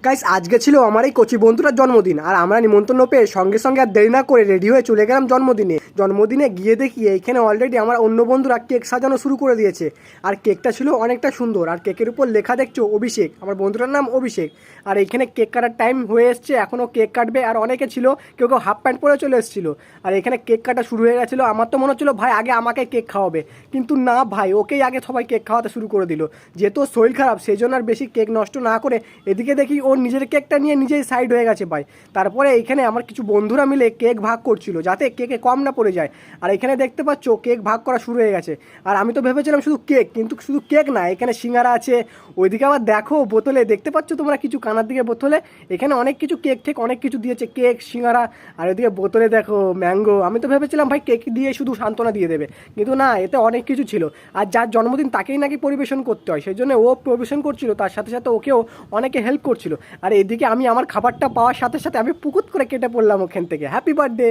Guys আজকে ছিল আমার এই কচি বন্ধুটার জন্মদিন, আর আমরা নিমন্ত্রণ পেয়ে সঙ্গে সঙ্গে আর দেরি না করে রেডি হয়ে চলে গেলাম জন্মদিনে গিয়ে দেখি এইখানে অলরেডি আমার অন্য বন্ধুরা কেক সাজানো শুরু করে দিয়েছে। আর কেকটা ছিল অনেকটা সুন্দর, আর কেকের উপর লেখা দেখছো অভিষেক, আমার বন্ধুটার নাম অভিষেক। আর এইখানে কেক কাটার টাইম হয়ে এসছে, এখনও কেক কাটবে। আর অনেকে ছিল, কেউ কেউ হাফ প্যান্ট পরে চলে এসেছিলো। আর এখানে কেক কাটা শুরু হয়ে গেছিলো। আমার তো মনে হচ্ছিলো ভাই আগে আমাকে কেক খাওয়াবে, কিন্তু না ভাই, ওকেই আগে সবাই কেক খাওয়াতে শুরু করে দিল। যেহেতু ওর শরীর খারাপ সেই জন্য আর বেশি কেক নষ্ট না করে এদিকে দেখি ওর নিজের কেকটা নিয়ে নিজেই সাইড হয়ে গেছে ভাই। তারপরে এইখানে আমার কিছু বন্ধুরা মিলে কেক ভাগ করছিল যাতে কেকে কম না পড়ে যায়। আর এখানে দেখতে পাচ্ছ কেক ভাগ করা শুরু হয়ে গেছে। আর আমি তো ভেবেছিলাম শুধু কেক, কিন্তু শুধু কেক না, এখানে সিঙ্গারা আছে। ওইদিকে আবার দেখো বোতলে দেখতে পাচ্ছ তোমরা কিছু কানার দিকে বোতলে, এখানে অনেক কিছু কেক ঠেক অনেক কিছু দিয়েছে, কেক সিঙ্গারা। আর ওইদিকে বোতলে দেখো ম্যাঙ্গো। আমি তো ভেবেছিলাম ভাই কেক দিয়ে শুধু সান্ত্বনা দিয়ে দেবে, কিন্তু না, এতে অনেক কিছু ছিল। আর যার জন্মদিন তাকেই নাকি পরিবেশন করতে হয়, সেই জন্য ও পরিবেশন করছিল, তার সাথে সাথে ওকেও অনেকে হেল্প করছিল। আর এদিকে আমি আমার খাবারটা পাওয়ার সাথে সাথে আমি পুকুত করে কেটে পড়লাম ওখান থেকে। Happy birthday.